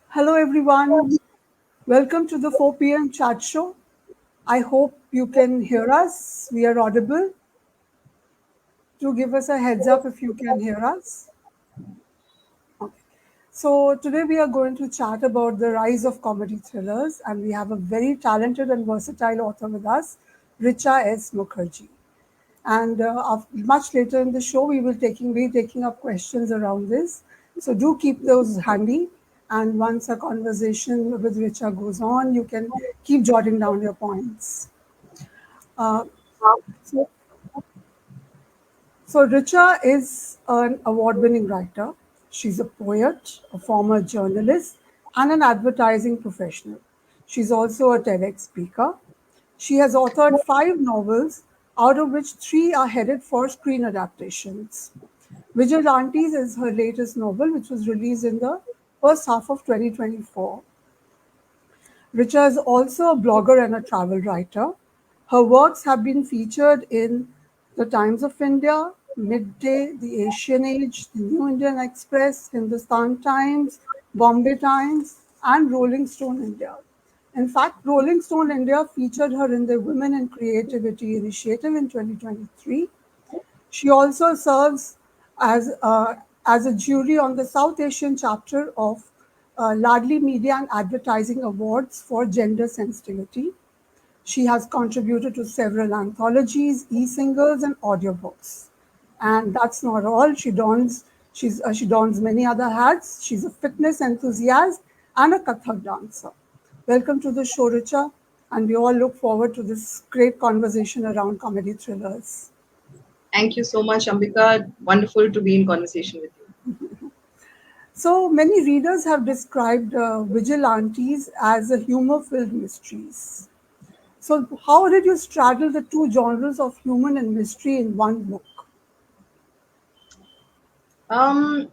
Hello, everyone. Welcome to the 4 p.m. chat show. I hope you can hear us. We are audible. Do give us a heads up if you can hear us. Okay. So, today we are going to chat about the rise of comedy thrillers, and we have a very talented and versatile author with us, Richa S. Mukherjee. And much later in the show, we will be taking up questions around this. So do keep those handy. And once a conversation with Richa goes on, you can keep jotting down your points. Uh, so, so Richa is an award-winning writer. She's a poet, a former journalist, and an advertising professional. She's also a TEDx speaker. She has authored 5 novels, out of which 3 are headed for screen adaptations. Vigil Aunties is her latest novel, which was released in the first half of 2024. Richa is also a blogger and a travel writer. Her works have been featured in The Times of India, Midday, The Asian Age, The New Indian Express, Hindustan Times, Bombay Times, and Rolling Stone India. In fact, Rolling Stone India featured her in the Women in Creativity initiative in 2023. She also serves as a jury on the South Asian chapter of Ladli Media and Advertising Awards for Gender Sensitivity. She has contributed to several anthologies, e-singles, and audiobooks. And that's not all. She dons many other hats. She's a fitness enthusiast and a Kathak dancer. Welcome to the show, Richa, and we all look forward to this great conversation around comedy thrillers. Thank you so much, Ambica. Wonderful to be in conversation with you. So many readers have described Vigil Aunties as a humor-filled mysteries. So how did you straddle the two genres of human and mystery in one book? Um,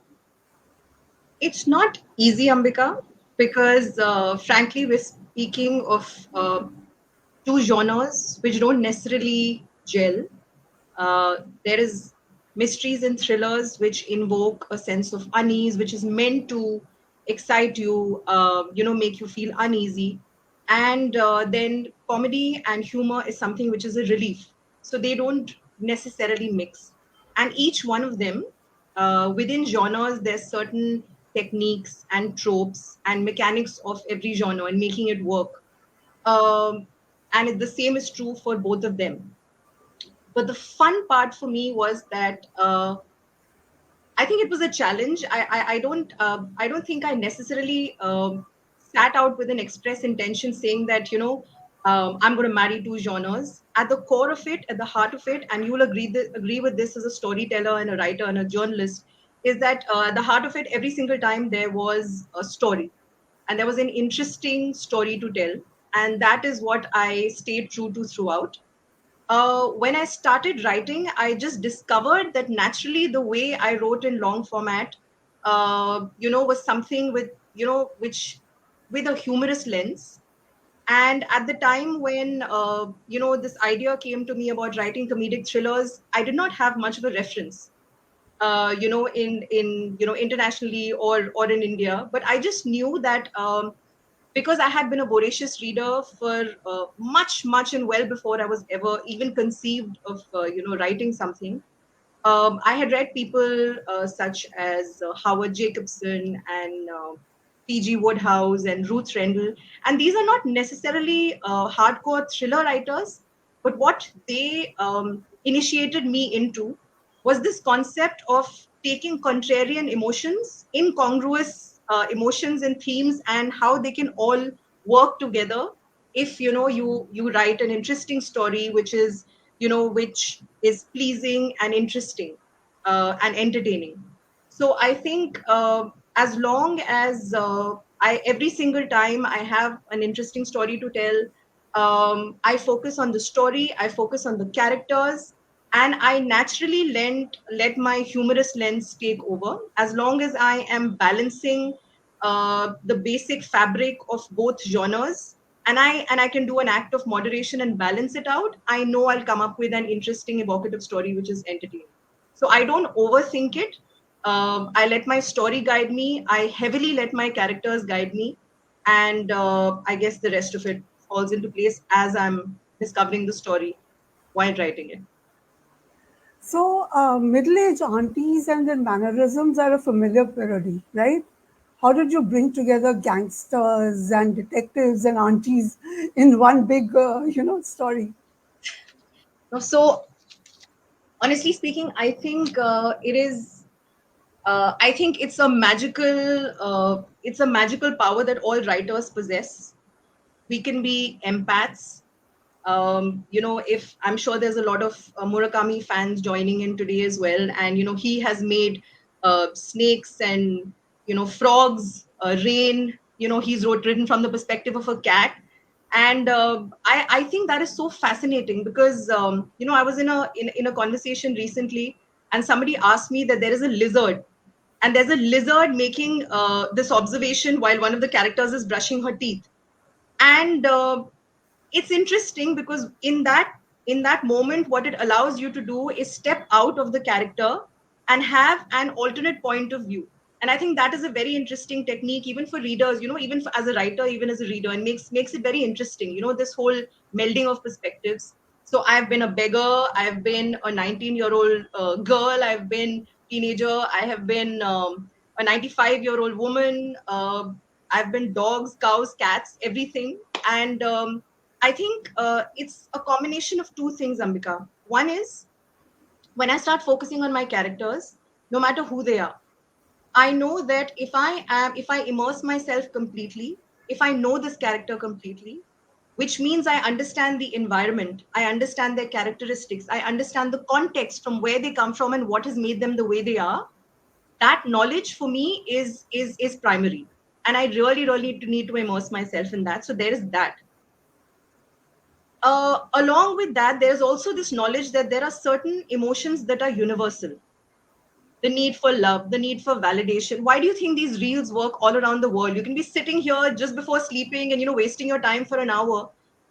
it's not easy, Ambika, because frankly, we're speaking of two genres which don't necessarily gel. There is mysteries and thrillers which invoke a sense of unease, which is meant to excite you, make you feel uneasy. And then comedy and humor is something which is a relief. So they don't necessarily mix. And each one of them, within genres, there's certain techniques and tropes and mechanics of every genre and making it work. And the same is true for both of them. But the fun part for me was that I think it was a challenge. I don't think I necessarily sat out with an express intention saying that I'm going to marry two genres. At the core of it, at the heart of it, and you will agree with this as a storyteller and a writer and a journalist, is that at the heart of it, every single time there was a story, and there was an interesting story to tell, and that is what I stayed true to throughout. When I started writing, I just discovered that naturally the way I wrote in long format, was something which with a humorous lens. And at the time when, this idea came to me about writing comedic thrillers, I did not have much of a reference, internationally or in India. But I just knew that because I had been a voracious reader for much, much and well before I was ever even conceived of, writing something. I had read people such as Howard Jacobson and P.G. Woodhouse and Ruth Rendell, and these are not necessarily hardcore thriller writers, but what they initiated me into was this concept of taking contrarian emotions, incongruous emotions and themes, and how they can all work together if you write an interesting story which is pleasing and interesting and entertaining. So I think as long as I every single time I have an interesting story to tell, I focus on the story, I focus on the characters, and I naturally let my humorous lens take over. As long as I am balancing the basic fabric of both genres, and I can do an act of moderation and balance it out, I know I'll come up with an interesting, evocative story which is entertaining. So I don't overthink it. I let my story guide me. I heavily let my characters guide me. And I guess the rest of it falls into place as I'm discovering the story while writing it. So, middle-aged aunties and their mannerisms are a familiar parody, right? How did you bring together gangsters and detectives and aunties in one big, story? So, honestly speaking, I think it is. I think it's a magical power that all writers possess. We can be empaths. If I'm sure there's a lot of Murakami fans joining in today as well, and he has made snakes and frogs rain. He's written from the perspective of a cat, and I think that is so fascinating because I was in a conversation recently, and somebody asked me that there is a lizard, and there's a lizard making this observation while one of the characters is brushing her teeth, and it's interesting because in that moment what it allows you to do is step out of the character and have an alternate point of view. And I think that is a very interesting technique even for readers, even for, as a writer, even as a reader, and makes it very interesting, this whole melding of perspectives. So I've been a beggar, I've been a 19-year-old girl, I've been teenager, I have been a 95-year-old woman, I've been dogs, cows, cats, everything. And I think it's a combination of two things, Ambika. One is when I start focusing on my characters, no matter who they are, I know that if I immerse myself completely, if I know this character completely, which means I understand the environment, I understand their characteristics, I understand the context from where they come from and what has made them the way they are. That knowledge for me is primary, and I really need to immerse myself in that. So there is that. Along with that, there's also this knowledge that there are certain emotions that are universal. The need for love, the need for validation. Why do you think these reels work all around the world? You can be sitting here just before sleeping and wasting your time for an hour.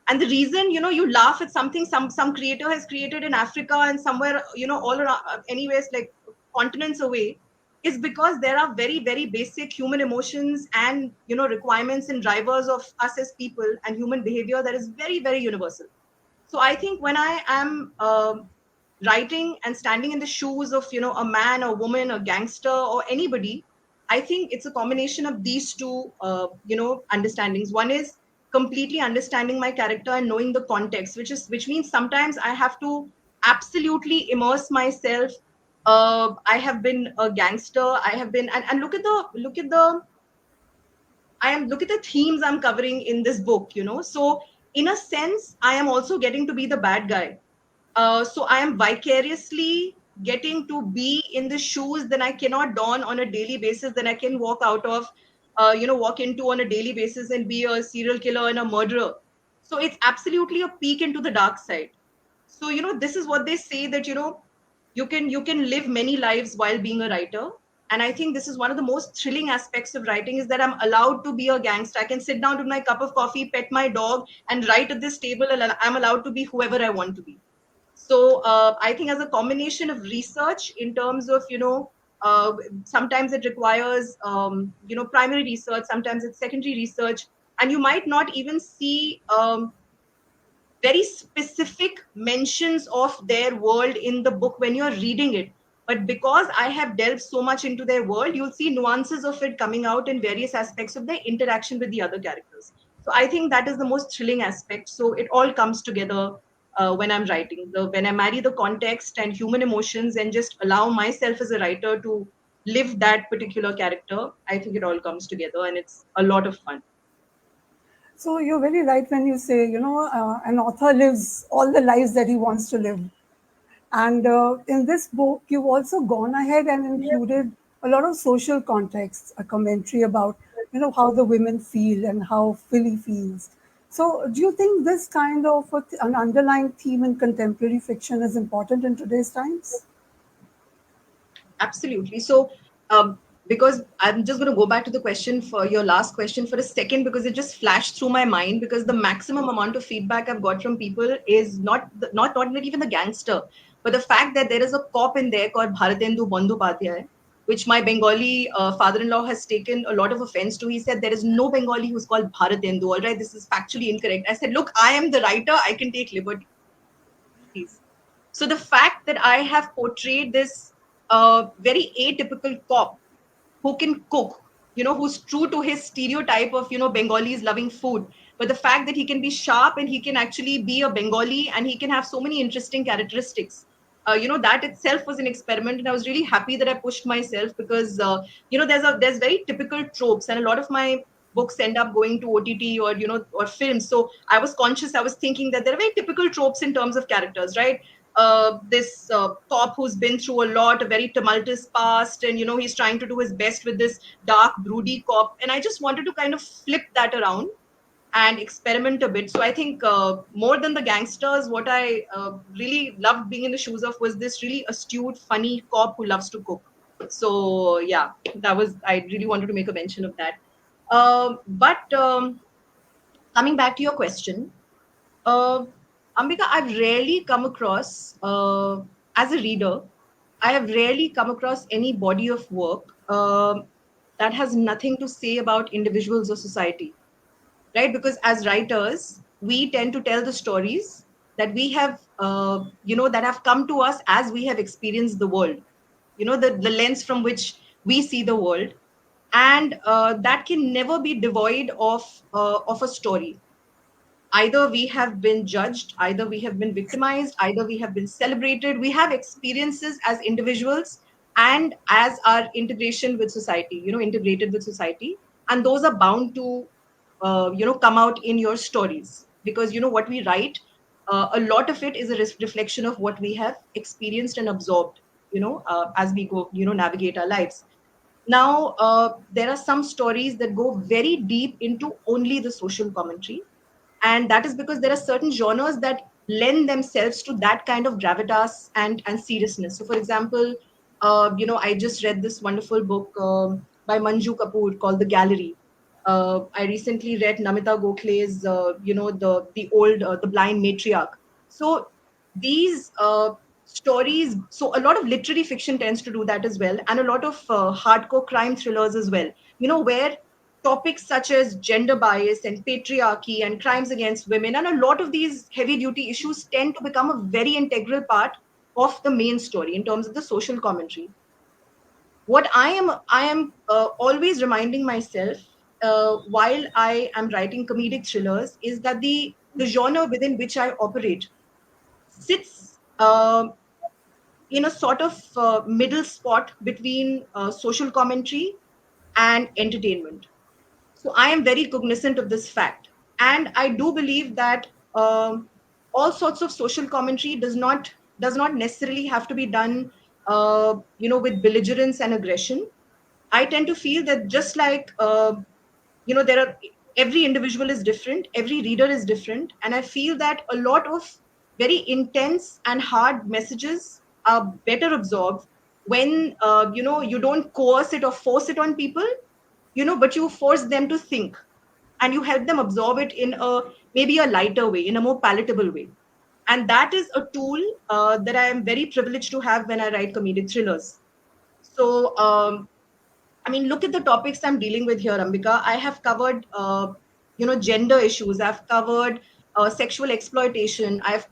And the reason you laugh at something some creator has created in Africa and somewhere all around, anyways, like continents away, is because there are very very basic human emotions and requirements and drivers of us as people and human behavior that is very very universal. So I think when I am writing and standing in the shoes of a man or woman or gangster or anybody, I think it's a combination of these two understandings. One is completely understanding my character and knowing the context, which means sometimes I have to absolutely immerse myself. I have been a gangster, I have been, and look at the look at the themes I'm covering in this book, so in a sense I am also getting to be the bad guy. So I am vicariously getting to be in the shoes that I cannot don on a daily basis, that I can walk out of, walk into on a daily basis and be a serial killer and a murderer. So it's absolutely a peek into the dark side. So this is what they say, that you can live many lives while being a writer. And I think this is one of the most thrilling aspects of writing, is that I'm allowed to be a gangster. I can sit down with my cup of coffee, pet my dog, and write at this table, and I'm allowed to be whoever I want to be. So I think as a combination of research in terms of sometimes it requires primary research, sometimes it's secondary research, and you might not even see very specific mentions of their world in the book when you're reading it. But because I have delved so much into their world, you'll see nuances of it coming out in various aspects of their interaction with the other characters. So I think that is the most thrilling aspect. So it all comes together when I'm writing. When I marry the context and human emotions and just allow myself as a writer to live that particular character, I think it all comes together and it's a lot of fun. So you're very right when you say, an author lives all the lives that he wants to live. And in this book, you've also gone ahead and included a lot of social context, a commentary about, how the women feel and how Philly feels. So, do you think this kind of an underlying theme in contemporary fiction is important in today's times? Absolutely. So, because I'm just going to go back to the question, for your last question, for a second, because it just flashed through my mind. Because the maximum amount of feedback I've got from people is not even the gangster, but the fact that there is a cop in there called Bharatendu Bandhopadhyay. which my Bengali father-in-law has taken a lot of offense to. He said there is no Bengali who's called Bharatendu. All right, this is factually incorrect. I said, look, I am the writer. I can take liberties. So the fact that I have portrayed this very atypical cop who can cook, who's true to his stereotype of, Bengalis loving food. But the fact that he can be sharp and he can actually be a Bengali and he can have so many interesting characteristics. That itself was an experiment, and I was really happy that I pushed myself because, there's very typical tropes, and a lot of my books end up going to OTT or or films. So I was conscious. I was thinking that there are very typical tropes in terms of characters, right? This cop who's been through a lot, a very tumultuous past, and he's trying to do his best with this dark, broody cop. And I just wanted to kind of flip that around and experiment a bit. So I think more than the gangsters, what I really loved being in the shoes of was this really astute, funny cop who loves to cook. So yeah, I really wanted to make a mention of that. But coming back to your question, uh, Ambika, I've rarely come across, as a reader, I have rarely come across any body of work that has nothing to say about individuals or society, right? Because as writers, we tend to tell the stories that we have, that have come to us as we have experienced the world, the lens from which we see the world. And that can never be devoid of a story. Either we have been judged, either we have been victimized, either we have been celebrated. We have experiences as individuals and as our integration with society, integrated with society. And those are bound to, come out in your stories, because, what we write, a lot of it is a reflection of what we have experienced and absorbed, as we go, navigate our lives. Now, there are some stories that go very deep into only the social commentary, and that is because there are certain genres that lend themselves to that kind of gravitas and seriousness. So for example, I just read this wonderful book by Manju Kapoor called The Gallery. I recently read Namita Gokhale's the old The Blind Matriarch. So these stories, so a lot of literary fiction tends to do that as well, and a lot of hardcore crime thrillers as well, where topics such as gender bias and patriarchy and crimes against women and a lot of these heavy duty issues tend to become a very integral part of the main story in terms of the social commentary. What I am always reminding myself while I am writing comedic thrillers is that the genre within which I operate sits in a sort of middle spot between social commentary and entertainment. So I am very cognizant of this fact. And I do believe that all sorts of social commentary does not necessarily have to be done with belligerence and aggression. I tend to feel that just like there are every individual is different, every reader is different, and I feel that a lot of very intense and hard messages are better absorbed when you don't coerce it or force it on people, but you force them to think and you help them absorb it in a maybe a lighter way, in a more palatable way. And that is a tool that I am very privileged to have when I write comedic thrillers. So I mean, look at the topics I'm dealing with here, Ambika. I have covered, gender issues. I've covered sexual exploitation. I have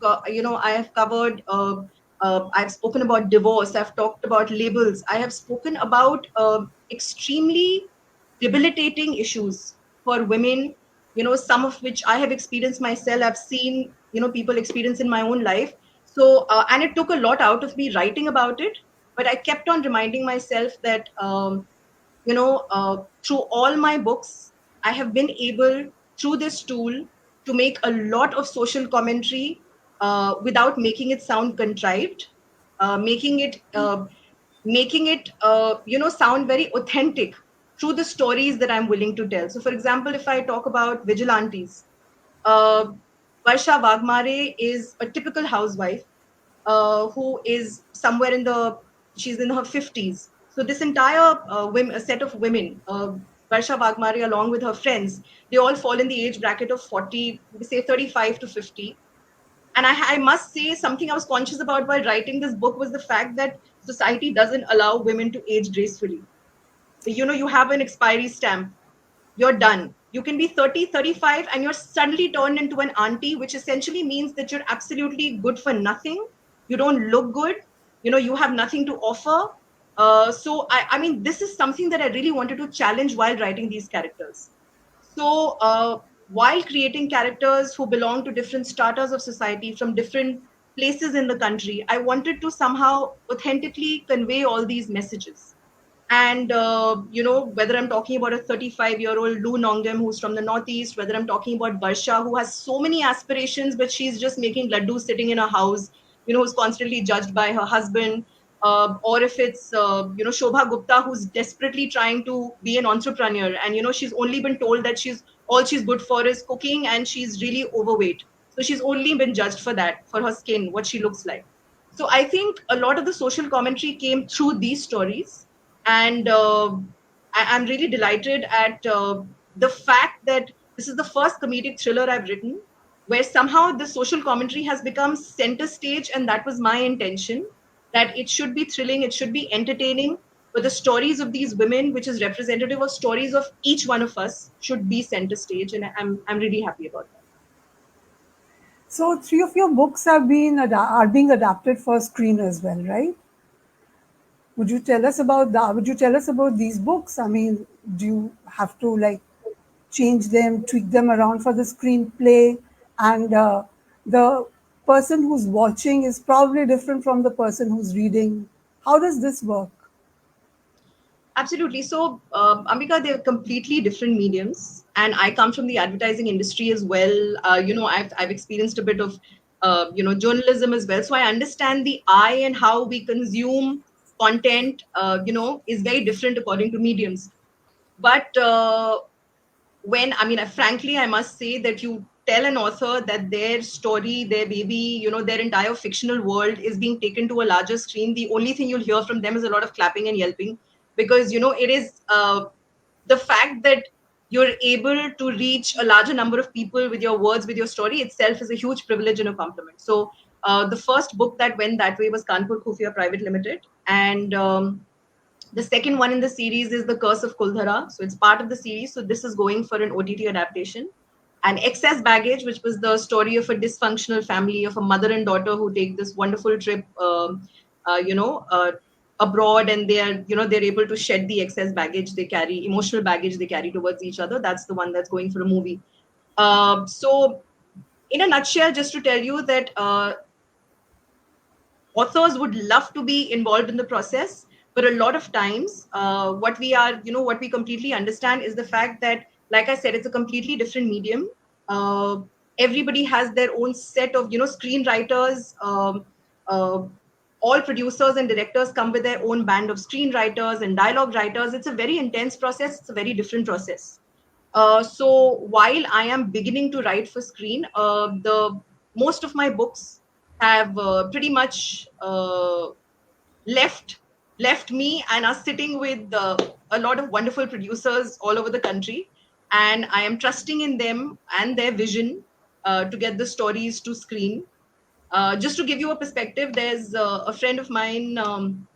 covered. I've spoken about divorce. I've talked about labels. I have spoken about extremely debilitating issues for women. Some of which I have experienced myself. I've seen, people experience in my own life. So, and it took a lot out of me writing about it. But I kept on reminding myself that. Through all my books, I have been able, through this tool, to make a lot of social commentary without making it sound contrived, making it sound very authentic through the stories that I'm willing to tell. So, for example, if I talk about Vigil Aunties, uh, Varsha Vagmare is a typical housewife who is somewhere she's in her 50s. So this entire a set of women, Varsha Vagmare along with her friends, they all fall in the age bracket of 40, we say 35 to 50. And I must say something I was conscious about while writing this book was the fact that society doesn't allow women to age gracefully. You have an expiry stamp, you're done. You can be 30, 35, and you're suddenly turned into an auntie, which essentially means that you're absolutely good for nothing. You don't look good. You have nothing to offer. I mean, this is something that I really wanted to challenge while writing these characters. While creating characters who belong to different stratas of society from different places in the country, I wanted to somehow authentically convey all these messages. And whether I'm talking about a 35-year-old Lou Nongam who's from the northeast, whether I'm talking about Barsha who has so many aspirations but she's just making laddu sitting in a house, who's constantly judged by her husband, or if it's Shobha Gupta who's desperately trying to be an entrepreneur, and she's only been told that she's good for is cooking, and she's really overweight, so she's only been judged for that, for her skin, what she looks like. So I think a lot of the social commentary came through these stories. And I'm really delighted at the fact that this is the first comedic thriller I've written where somehow the social commentary has become center stage, and that was my intention, that it should be thrilling, it should be entertaining, but the stories of these women, which is representative of stories of each one of us, should be center stage, and I'm really happy about that. So three of your books have been are being adapted for screen as well, right? Would you tell us about that? Would you tell us about these books? I mean, do you have to like change them, tweak them around for the screenplay, and the person who's watching is probably different from the person who's reading? How does this work? Absolutely. So, Ambika, they're completely different mediums, and I come from the advertising industry as well. I've experienced a bit of journalism as well, so I understand the eye and how we consume content. Is very different according to mediums. But frankly, I must say that you tell an author that their story, their baby, their entire fictional world is being taken to a larger screen, the only thing you'll hear from them is a lot of clapping and yelping, because it is the fact that you're able to reach a larger number of people with your words, with your story itself, is a huge privilege and a compliment. So the first book that went that way was Kanpur Khufia Private Limited, and the second one in the series is The Curse of Kuldhara. So it's part of the series. So this is going for an OTT adaptation. And Excess Baggage, which was the story of a dysfunctional family of a mother and daughter who take this wonderful trip, uh, you know, uh, abroad, and they're able to shed the excess baggage they carry, emotional baggage they carry towards each other. That's the one that's going for a movie. So, in a nutshell, just to tell you that authors would love to be involved in the process, but a lot of times what we completely understand is the fact that, like I said, it's a completely different medium. uh, Everybody has their own set of screenwriters. All producers and directors come with their own band of screenwriters and dialogue writers. It's a very intense process, it's a very different process. So while I am beginning to write for screen, the most of my books have pretty much left left me and are sitting with a lot of wonderful producers all over the country, and I am trusting in them and their vision to get the stories to screen. Just to give you a perspective, there's a friend of mine. I'm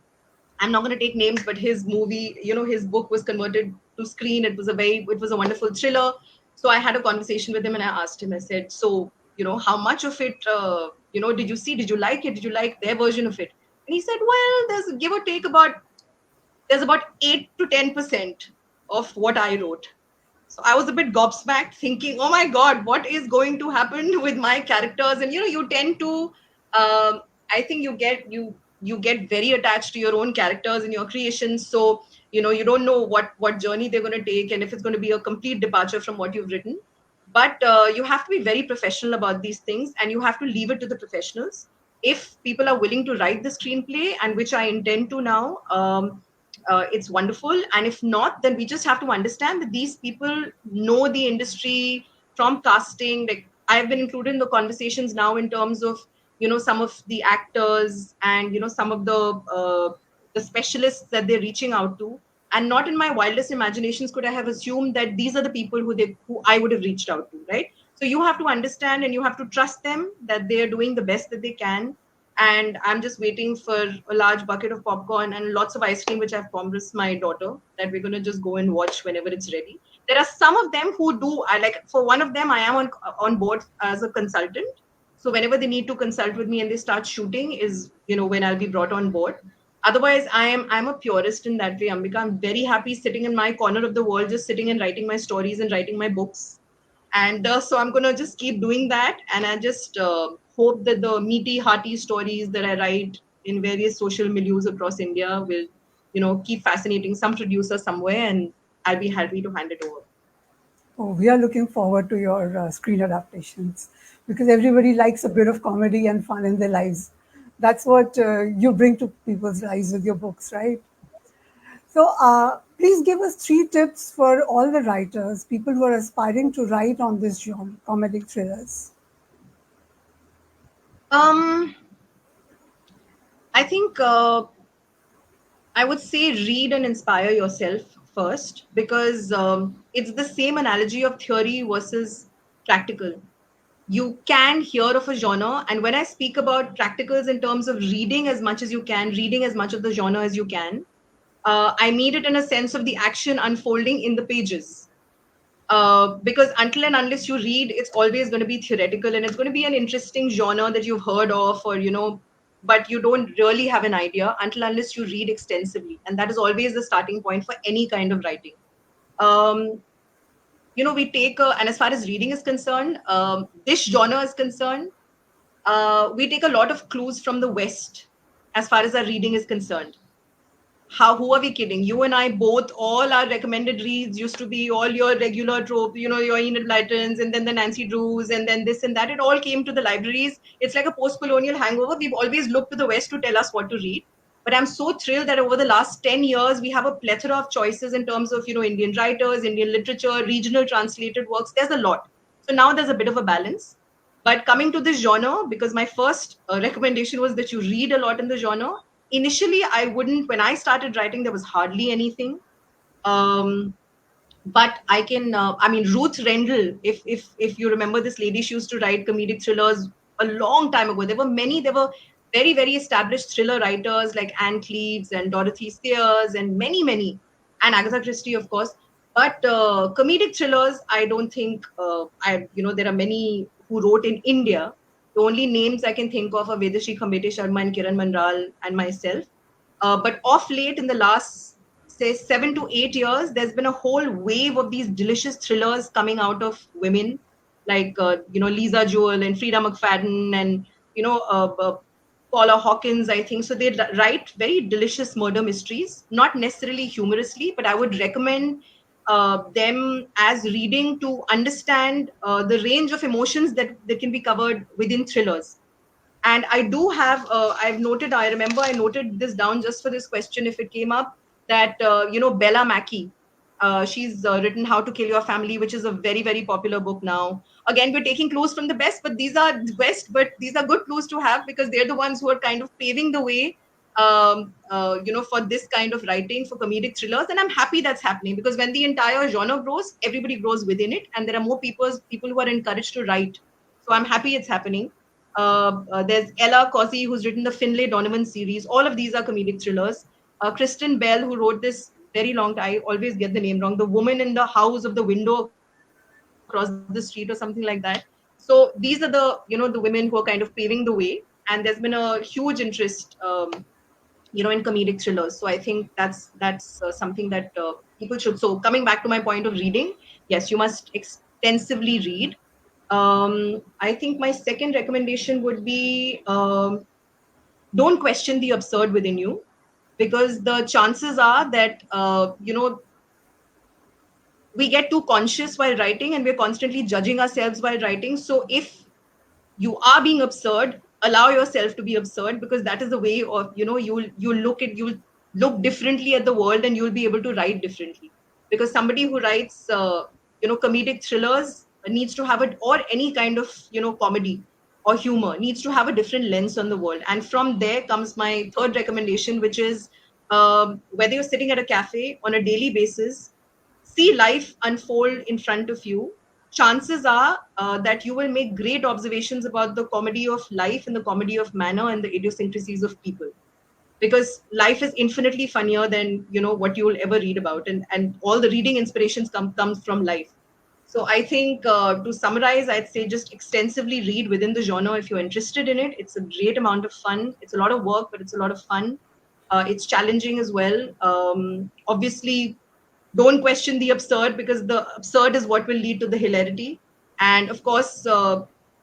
not going to take names, but his movie, his book was converted to screen. It was a wonderful thriller. So I had a conversation with him and I asked him, I said, so, how much of it, did you see? Did you like it? Did you like their version of it? And he said, well, there's about 8 to 10% of what I wrote. So I was a bit gobsmacked, thinking, "Oh my God, what is going to happen with my characters?" And you tend to, I think you get very attached to your own characters and your creations. So you don't know what journey they're going to take, and if it's going to be a complete departure from what you've written. But you have to be very professional about these things, and you have to leave it to the professionals. If people are willing to write the screenplay, and which I intend to now. It's wonderful, and if not, then we just have to understand that these people know the industry from casting. Like, I've been included in the conversations now in terms of some of the actors and some of the specialists that they're reaching out to, and not in my wildest imaginations could I have assumed that these are the people who I would have reached out to, right? So you have to understand and you have to trust them that they are doing the best that they can. and I'm just waiting for a large bucket of popcorn and lots of ice cream, which I've promised my daughter that we're going to just go and watch whenever it's ready. There are some of them who do. I like, for one of them, I am on board as a consultant. So whenever they need to consult with me and they start shooting, is when I'll be brought on board. Otherwise, I'm a purist in that way, Ambika. I'm very happy sitting in my corner of the world, just sitting and writing my stories and writing my books, and so I'm going to just keep doing that. And I just hope that the meaty, hearty stories that I write in various social milieux across India will, keep fascinating some producer somewhere, and I'll be happy to hand it over. Oh, we are looking forward to your screen adaptations because everybody likes a bit of comedy and fun in their lives. That's what you bring to people's lives with your books, right? So, please give us 3 tips for all the writers, people who are aspiring to write on this genre, comedic thrillers. Um, I think I would say read and inspire yourself first, because it's the same analogy of theory versus practical. You can hear of a genre, and when I speak about practicals in terms of reading as much as you can, reading as much of the genre as you can, I mean it in a sense of the action unfolding in the pages. Because until and unless you read, it's always going to be theoretical, and it's going to be an interesting genre that you've heard of, or but you don't really have an idea until unless you read extensively, and that is always the starting point for any kind of writing. um, we take and as far as reading is concerned, this genre is concerned, we take a lot of clues from the West as far as our reading is concerned. Who are we kidding? You and I both, all our recommended reads used to be all your regular trope, your Enid Blytons and then the Nancy Drews and then this and that. It all came to the libraries. It's like a post-colonial hangover. We've always looked to the West to tell us what to read. But I'm so thrilled that over the last 10 years, we have a plethora of choices in terms of, Indian writers, Indian literature, regional translated works. There's a lot. So now there's a bit of a balance. But coming to this genre, because my first recommendation was that you read a lot in the genre. Initially, I wouldn't. When I started writing, there was hardly anything. Um, but I can. I mean, Ruth Rendell. If you remember this lady, she used to write comedic thrillers a long time ago. There were many. There were very very established thriller writers like Anne Cleeves and Dorothy Sayers and many, and Agatha Christie, of course. But comedic thrillers, I don't think. There are many who wrote in India. The only names I can think of are Vedashri Khambete Sharma and Kiran Mandral and myself. But of late, in the last, say, 7 to 8 years, there's been a whole wave of these delicious thrillers coming out of women, like Lisa Joel and Frida McFadden and Paula Hawkins, I think. So they write very delicious murder mysteries, not necessarily humorously, but I would recommend them as reading to understand the range of emotions that can be covered within thrillers. And I do have, I remember I noted this down just for this question if it came up, that, Bella Mackey, she's written How to Kill Your Family, which is a very, very popular book now. Again, we're taking clues from the best, but these are good clues to have because they're the ones who are kind of paving the way, for this kind of writing for comedic thrillers. And I'm happy that's happening because when the entire genre grows, everybody grows within it. And there are more people who are encouraged to write. So I'm happy it's happening. There's Ella Cossey, who's written the Finlay Donovan series. All of these are comedic thrillers. Kristen Bell, who wrote this very long time, I always get the name wrong. The Woman in the House of the Window Across the Street or something like that. So these are the women who are kind of paving the way. And there's been a huge interest, in comedic thrillers. So I think that's something that people should. So coming back to my point of reading, yes, you must extensively read. I think my second recommendation would be don't question the absurd within you, because the chances are that we get too conscious while writing and we're constantly judging ourselves while writing. So if you are being absurd, allow yourself to be absurd, because that is the way of, you'll look differently at the world and you'll be able to write differently. Because somebody who writes comedic thrillers needs to have it, or any kind of comedy or humor, needs to have a different lens on the world. And from there comes my third recommendation, which is, whether you're sitting at a cafe on a daily basis, see life unfold in front of you, chances are that you will make great observations about the comedy of life and the comedy of manner and the idiosyncrasies of people, because life is infinitely funnier than what you will ever read about, and all the reading inspirations comes from life. So I think, to summarize, I'd say just extensively read within the genre if you're interested in it. It's a great amount of fun. It's a lot of work, but it's a lot of fun. It's challenging as well. Obviously, don't question the absurd, because the absurd is what will lead to the hilarity. And of course,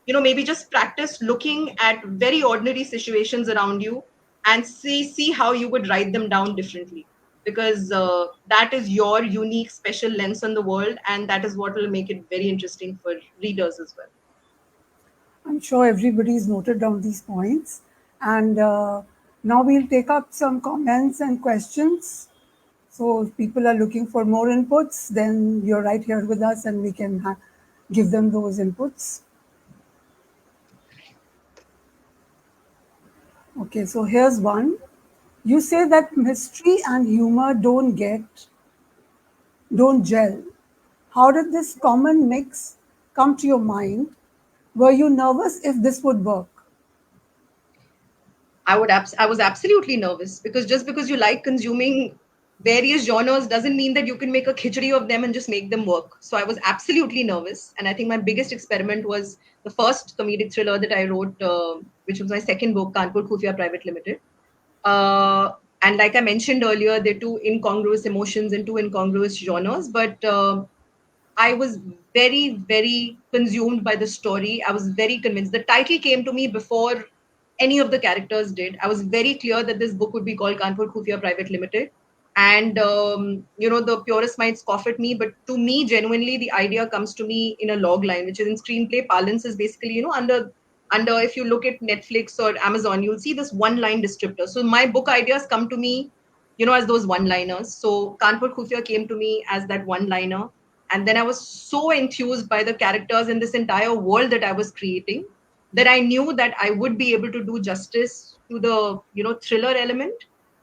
maybe just practice looking at very ordinary situations around you and see how you would write them down differently, because that is your unique special lens on the world, and that is what will make it very interesting for readers as well. I'm sure everybody's noted down these points. And now we'll take up some comments and questions. So if people are looking for more inputs, then you're right here with us and we can give them those inputs. Okay, so here's one. You say that mystery and humor don't gel. How did this common mix come to your mind? Were you nervous if this would work? I was absolutely nervous, because just because you like consuming various genres doesn't mean that you can make a khichdi of them and just make them work. So I was absolutely nervous, and I think my biggest experiment was the first comedic thriller that I wrote, which was my second book, Kanpur Khufia Private Limited. Uh, and like I mentioned earlier, they're two incongruous emotions and two incongruous genres, but I was very, very consumed by the story. I was very convinced. The title came to me before any of the characters did. I was very clear that this book would be called Kanpur Khufia Private Limited. And, the purest might scoff at me, but to me, genuinely, the idea comes to me in a log line, which is in screenplay parlance, is basically, under if you look at Netflix or Amazon, you'll see this one line descriptor. So my book ideas come to me, as those one liners. So Kanpur Khufia came to me as that one liner, and then I was so enthused by the characters in this entire world that I was creating, that I knew that I would be able to do justice to the thriller element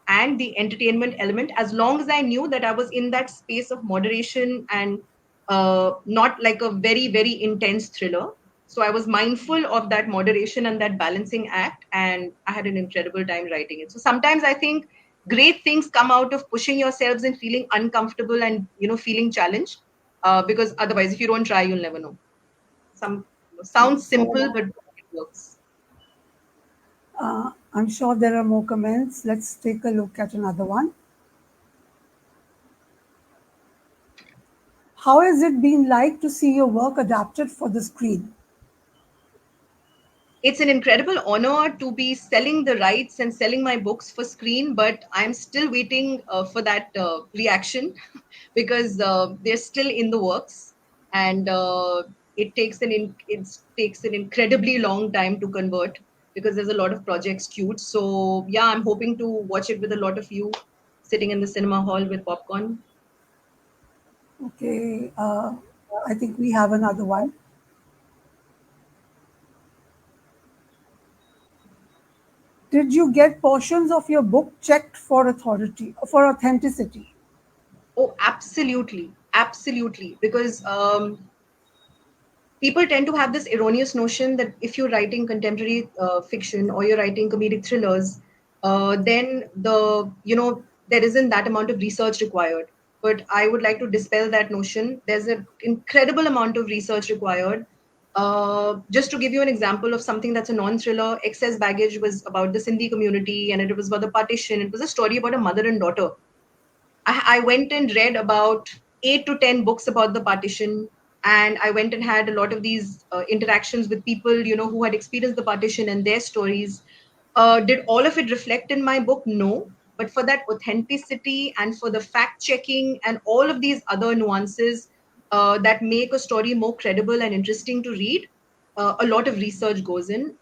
and the entertainment element, as long as I knew that I was in that space of moderation and not like a very, very intense thriller. So I was mindful of that moderation and that balancing act, and I had an incredible time writing it. So sometimes I think great things come out of pushing yourselves and feeling uncomfortable and feeling challenged, because otherwise, if you don't try, you'll never know. Some Okay, sounds simple, but it works. I'm sure there are more comments. Let's take a look at another one. How has it been like to see your work adapted for the screen? It's an incredible honor to be selling the rights and selling my books for screen, but I'm still waiting for that reaction because they're still in the works, and it takes an incredibly long time to convert, because there's a lot of projects queued. So yeah, I'm hoping to watch it with a lot of you sitting in the cinema hall with popcorn. Okay, I think we have another one. Did you get portions of your book checked for authenticity? Oh, absolutely, absolutely, because people tend to have this erroneous notion that if you're writing contemporary fiction or you're writing comedic thrillers, then there isn't that amount of research required. But I would like to dispel that notion. There's an incredible amount of research required. Just to give you an example of something that's a non-thriller, Excess Baggage was about the Sindhi community, and it was about the partition. It was a story about a mother and daughter. I went and read about 8 to 10 books about the partition, and I went and had a lot of these interactions with people, who had experienced the partition and their stories. Did all of it reflect in my book? No. But for that authenticity and for the fact checking and all of these other nuances that make a story more credible and interesting to read, a lot of research goes in.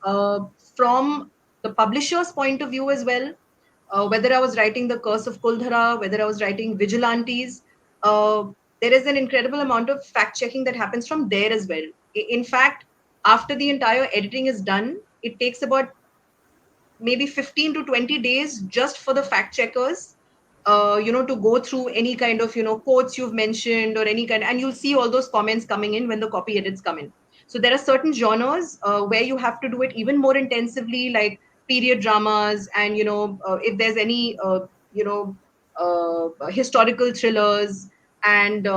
From the publisher's point of view as well, whether I was writing The Curse of Kuldhara, whether I was writing Vigil Aunties, uh, there is an incredible amount of fact checking that happens from there as well. In fact, after the entire editing is done, it takes about maybe 15 to 20 days just for the fact checkers to go through any kind of, quotes you've mentioned or any kind, and you'll see all those comments coming in when the copy edits come in. So there are certain genres where you have to do it even more intensively, like period dramas, and if there's any historical thrillers, and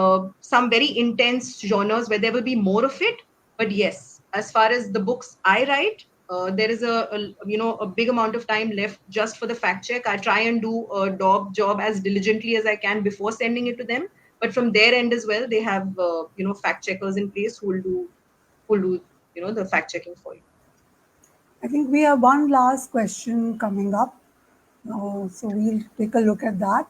some very intense genres where there will be more of it. But yes, as far as the books I write, there is a big amount of time left just for the fact check. I try and do a job as diligently as I can before sending it to them. But from their end as well, they have fact checkers in place who will do the fact checking for you. I think we have one last question coming up. So we'll take a look at that.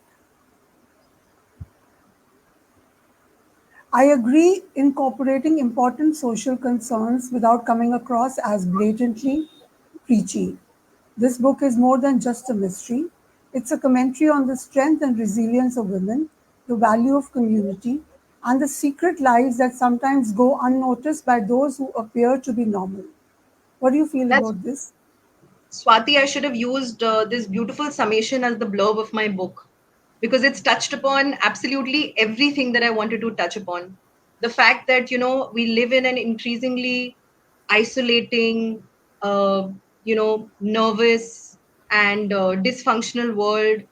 I agree incorporating important social concerns without coming across as blatantly preachy. This book is more than just a mystery. It's a commentary on the strength and resilience of women, the value of community, and the secret lives that sometimes go unnoticed by those who appear to be normal. What do you feel That's about this? Swati, I should have used this beautiful summation as the blurb of my book, because it's touched upon absolutely everything that I wanted to touch upon. The fact that, we live in an increasingly isolating, nervous and dysfunctional world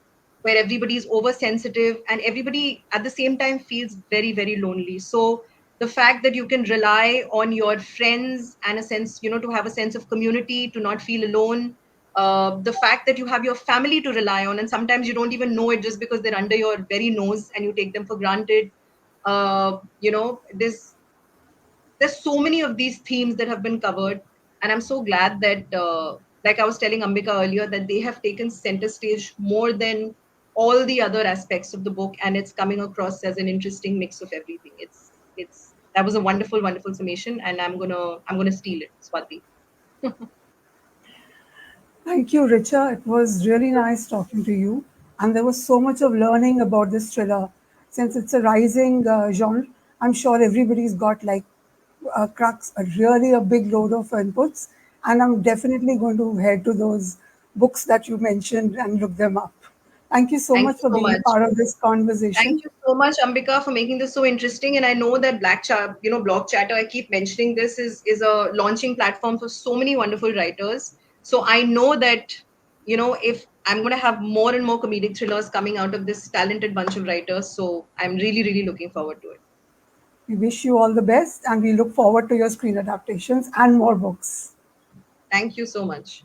where everybody is oversensitive and everybody at the same time feels very, very lonely. So the fact that you can rely on your friends and a sense, to have a sense of community, to not feel alone, the fact that you have your family to rely on, and sometimes you don't even know it just because they're under your very nose and you take them for granted. There's so many of these themes that have been covered, and I'm so glad that, like I was telling Ambika earlier, that they have taken center stage more than all the other aspects of the book, and it's coming across as an interesting mix of everything. It's That was a wonderful, wonderful summation, and I'm gonna steal it, Swati. Thank you, Richa. It was really nice talking to you. And there was so much of learning about this thriller. Since it's a rising genre, I'm sure everybody's got like crux, really a big load of inputs. And I'm definitely going to head to those books that you mentioned and look them up. Thank you so Thank much you for so being much. part of this Thank conversation. you so much, Ambika, for making this so interesting. And I know that Blog Chatter, I keep mentioning this, is a launching platform for so many wonderful writers. So I know that, if I'm going to have more and more comedic thrillers coming out of this talented bunch of writers. So I'm really, really looking forward to it. We wish you all the best and we look forward to your screen adaptations and more books. Thank you so much.